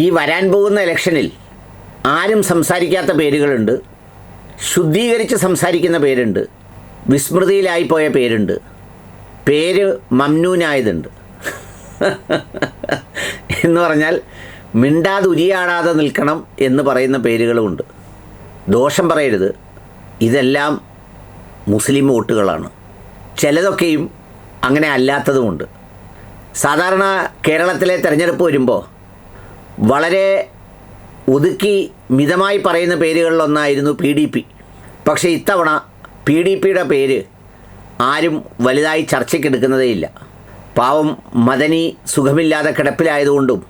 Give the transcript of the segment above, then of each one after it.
ഈ വരാൻ പോകുന്ന ഇലക്ഷനിൽ ആരും സംസാരിക്കാത്ത പേരുകളുണ്ട്, ശുദ്ധീകരിച്ച് സംസാരിക്കുന്ന പേരുണ്ട്, വിസ്മൃതിയിലായിപ്പോയ പേരുണ്ട്, പേര് മംനൂനായതുണ്ട്. എന്ന് പറഞ്ഞാൽ മിണ്ടാതെ ഉരിയാടാതെ നിൽക്കണം എന്ന് പറയുന്ന പേരുകളുമുണ്ട്. ദോഷം പറയരുത്, ഇതെല്ലാം മുസ്ലിം വോട്ടുകളാണ്. ചിലതൊക്കെയും അങ്ങനെ അല്ലാത്തതുമുണ്ട്. സാധാരണ കേരളത്തിലെ തെരഞ്ഞെടുപ്പ് വരുമ്പോൾ വളരെ ഒതുക്കി മിതമായി പറയുന്ന പേരുകളിലൊന്നായിരുന്നു PDP. പക്ഷേ ഇത്തവണ PDPയുടെ പേര് ആരും വലുതായി ചർച്ചയ്ക്കെടുക്കുന്നതേയില്ല. പാവം മദനി സുഖമില്ലാതെ കിടപ്പിലായതുകൊണ്ടും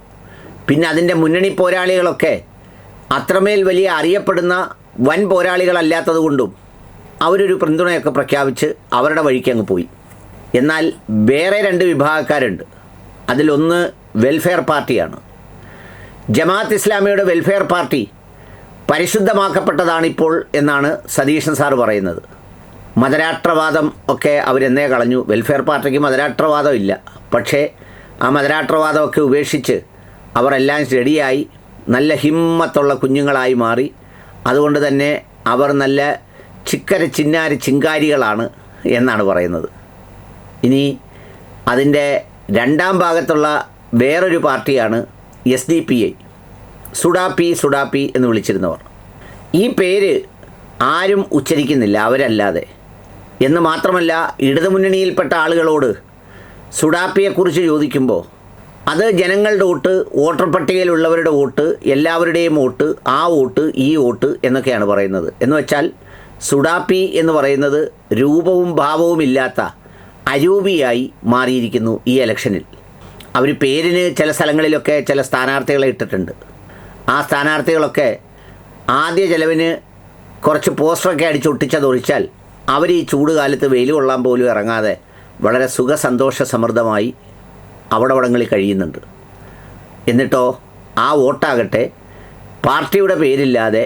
പിന്നെ അതിൻ്റെ മുന്നണി പോരാളികളൊക്കെ അത്രമേൽ വലിയ അറിയപ്പെടുന്ന വൻ പോരാളികളല്ലാത്തതുകൊണ്ടും അവരൊരു പിന്തുണയൊക്കെ പ്രഖ്യാപിച്ച് അവരുടെ വഴിക്ക് അങ്ങ് പോയി. എന്നാൽ വേറെ രണ്ട് വിഭാഗക്കാരുണ്ട്. അതിലൊന്ന് വെൽഫെയർ പാർട്ടിയാണ്. ജമാഅത്ത് ഇസ്ലാമിയുടെ വെൽഫെയർ പാർട്ടി പരിശുദ്ധമാക്കപ്പെട്ടതാണിപ്പോൾ എന്നാണ് സതീശൻ സാറ് പറയുന്നത്. മതരാഷ്ട്രവാദം ഒക്കെ അവരെന്നേ കളഞ്ഞു. വെൽഫെയർ പാർട്ടിക്ക് മതരാഷ്ട്രവാദം ഇല്ല. പക്ഷേ ആ മതരാഷ്ട്രവാദമൊക്കെ ഉപേക്ഷിച്ച് അവർ എല്ലാം റെഡിയായി നല്ല ഹിമ്മത്തുള്ള കുഞ്ഞുങ്ങളായി മാറി. അതുകൊണ്ട് തന്നെ അവർ നല്ല ചിക്കര ചിന്നാരി ചിങ്കാരികളാണ് എന്നാണ് പറയുന്നത്. ഇനി അതിൻ്റെ രണ്ടാം ഭാഗത്തുള്ള വേറൊരു പാർട്ടിയാണ് SDPI, സുഡാപ്പി എന്ന് വിളിച്ചിരുന്നവർ. ഈ പേര് ആരും ഉച്ചരിക്കുന്നില്ല അവരല്ലാതെ. എന്ന് മാത്രമല്ല, ഇടതുമുന്നണിയിൽപ്പെട്ട ആളുകളോട് സുഡാപ്പിയെക്കുറിച്ച് ചോദിക്കുമ്പോൾ അത് ജനങ്ങളുടെ വോട്ട്, വോട്ടർ പട്ടികയിലുള്ളവരുടെ വോട്ട്, എല്ലാവരുടെയും വോട്ട്, ആ വോട്ട്, ഈ വോട്ട് എന്നൊക്കെയാണ് പറയുന്നത്. എന്ന് വെച്ചാൽ സുഡാപ്പി എന്ന് പറയുന്നത് രൂപവും ഭാവവും ഇല്ലാത്ത അരൂപിയായി മാറിയിരിക്കുന്നു ഈ ഇലക്ഷനിൽ. അവർ പേരിന് ചില സ്ഥലങ്ങളിലൊക്കെ ചില സ്ഥാനാർത്ഥികളെ ഇട്ടിട്ടുണ്ട്. ആ സ്ഥാനാർത്ഥികളൊക്കെ ആദ്യ ചെലവിന് കുറച്ച് പോസ്റ്ററൊക്കെ അടിച്ചൊട്ടിച്ചതൊഴിച്ചാൽ അവർ ഈ ചൂട് കാലത്ത് വെയിൽ കൊള്ളാൻ പോലും ഇറങ്ങാതെ വളരെ സുഖസന്തോഷ സമൃദ്ധമായി അവിടങ്ങളിൽ കഴിയുന്നുണ്ട്. എന്നിട്ടോ ആ വോട്ടാകട്ടെ പാർട്ടിയുടെ പേരില്ലാതെ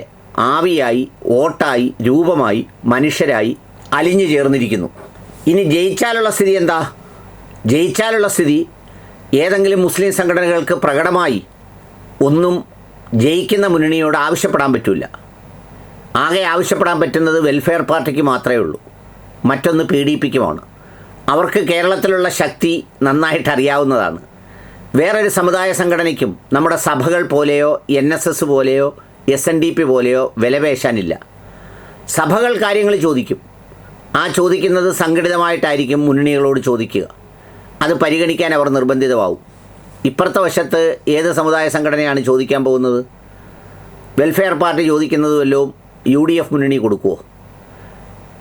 ആവിയായി, വോട്ടായി, രൂപമായി, മനുഷ്യരായി അലിഞ്ഞു ചേർന്നിരിക്കുന്നു. ഇനി ജയിച്ചാലുള്ള സ്ഥിതി എന്താ? ജയിച്ചാലുള്ള സ്ഥിതി ഏതെങ്കിലും മുസ്ലിം സംഘടനകൾക്ക് പ്രകടമായി ഒന്നും ജയിക്കുന്ന മുന്നണിയോട് ആവശ്യപ്പെടാൻ പറ്റില്ല. ആകെ ആവശ്യപ്പെടാൻ പറ്റുന്നത് വെൽഫെയർ പാർട്ടിക്ക് മാത്രമേ ഉള്ളൂ. മറ്റൊന്ന് PDPക്കുമാണ്. അവർക്ക് കേരളത്തിലുള്ള ശക്തി നന്നായിട്ട് അറിയാവുന്നതാണ്. വേറൊരു സമുദായ സംഘടനയ്ക്കും നമ്മുടെ സഭകൾ പോലെയോ NSS പോലെയോ SNDP പോലെയോ വിലപേശാനില്ല. സഭകൾ കാര്യങ്ങൾ ചോദിക്കും. ആ ചോദിക്കുന്നത് സംഘടിതമായിട്ടായിരിക്കും മുന്നണികളോട് ചോദിക്കുക. അത് പരിഗണിക്കാൻ അവർ നിർബന്ധിതമാവും. ഇപ്പുറത്തെ വശത്ത് ഏത് സമുദായ സംഘടനയാണ് ചോദിക്കാൻ പോകുന്നത്? വെൽഫെയർ പാർട്ടി ചോദിക്കുന്നത് വല്ലതും UDF മുന്നണി കൊടുക്കുമോ?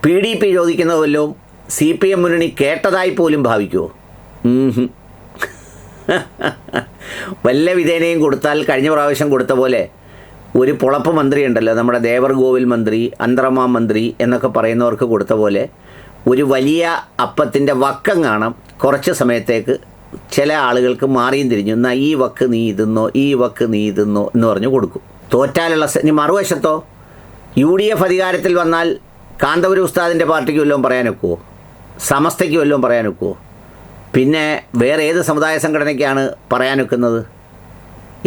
PDP ചോദിക്കുന്നത് വല്ലതും CPM മുന്നണി കേട്ടതായി പോലും ഭാവിക്കുമോ? വല്ല വിധേനയും കൊടുത്താൽ കഴിഞ്ഞ പ്രാവശ്യം കൊടുത്ത പോലെ ഒരു പൊളപ്പ് മന്ത്രി ഉണ്ടല്ലോ, നമ്മുടെ ദേവർഗോവിൽ മന്ത്രി, അന്തർമാ മന്ത്രി എന്നൊക്കെ പറയുന്നവർക്ക് കൊടുത്ത പോലെ ഒരു വലിയ അപ്പത്തിൻ്റെ വക്കം കാണാം. കുറച്ച് സമയത്തേക്ക് ചില ആളുകൾക്ക് മാറിയും തിരിഞ്ഞു, എന്നാൽ ഈ വക്ക് നീ ഇതുന്നോ, ഈ വക്ക് നീ ഇതുന്നോ എന്ന് പറഞ്ഞു കൊടുക്കും. തോറ്റാലുള്ള ഇനി മറുവശത്തോ UDF അധികാരത്തിൽ വന്നാൽ കാന്തപുരം ഉസ്താദിൻ്റെ പാർട്ടിക്ക് വല്ലതും പറയാനൊക്കുമോ? സമസ്തയ്ക്ക് വല്ലതും പറയാനൊക്കുമോ? പിന്നെ വേറെ ഏത് സമുദായ സംഘടനയ്ക്കാണ് പറയാനൊക്കുന്നത്?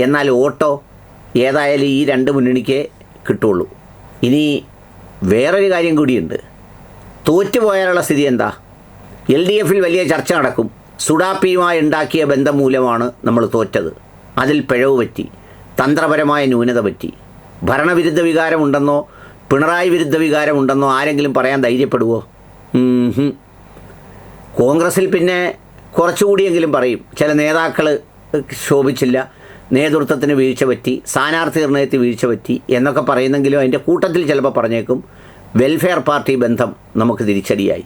എന്നാൽ വോട്ടോ ഏതായാലും ഈ രണ്ട് മുന്നണിക്കേ കിട്ടുള്ളൂ. ഇനി വേറൊരു കാര്യം കൂടിയുണ്ട്. തോറ്റുപോയാലുള്ള സ്ഥിതി എന്താ? LDFൽ വലിയ ചർച്ച നടക്കും. സുഡാപ്പിയുമായി ഉണ്ടാക്കിയ ബന്ധം മൂലമാണ് നമ്മൾ തോറ്റത്, അതിൽ പിഴവ് പറ്റി, തന്ത്രപരമായ ന്യൂനത പറ്റി. ഭരണവിരുദ്ധ വികാരമുണ്ടെന്നോ പിണറായി വിരുദ്ധ വികാരമുണ്ടെന്നോ ആരെങ്കിലും പറയാൻ ധൈര്യപ്പെടുവോ? കോൺഗ്രസിൽ പിന്നെ കുറച്ചുകൂടിയെങ്കിലും പറയും, ചില നേതാക്കൾ ശോഭിച്ചില്ല, നേതൃത്വത്തിന് വീഴ്ച പറ്റി, സ്ഥാനാർത്ഥി നിർണയത്തിൽ വീഴ്ച പറ്റി എന്നൊക്കെ പറയുന്നെങ്കിലും അതിൻ്റെ കൂട്ടത്തിൽ ചിലപ്പോൾ പറഞ്ഞേക്കും വെൽഫെയർ പാർട്ടി ബന്ധം നമുക്ക് തിരിച്ചടിയായി.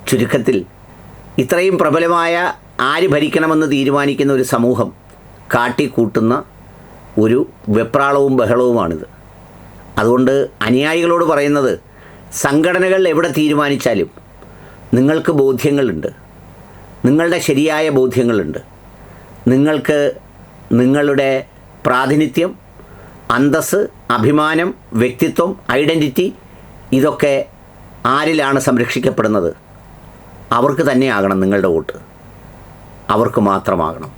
ചുരുക്കത്തിൽ ഇത്രയും പ്രബലമായ ആര് ഭരിക്കണമെന്ന് തീരുമാനിക്കുന്ന ഒരു സമൂഹം കാട്ടിക്കൂട്ടുന്ന ഒരു വെപ്രാളവും ബഹളവുമാണിത്. അതുകൊണ്ട് അനുയായികളോട് പറയുന്നത്, സംഘടനകൾ എവിടെ തീരുമാനിച്ചാലും നിങ്ങൾക്ക് ബോധ്യങ്ങളുണ്ട്, നിങ്ങളുടെ ശരിയായ ബോധ്യങ്ങളുണ്ട്. നിങ്ങൾക്ക് നിങ്ങളുടെ പ്രാതിനിധ്യം, അന്തസ്സ്, അഭിമാനം, വ്യക്തിത്വം, ഐഡൻറ്റിറ്റി ഇതൊക്കെ ആരിലാണ് സംരക്ഷിക്കപ്പെടുന്നത്? അവർക്ക് തന്നെയാകണം നിങ്ങളുടെ വോട്ട്, അവർക്ക് മാത്രമാകണം.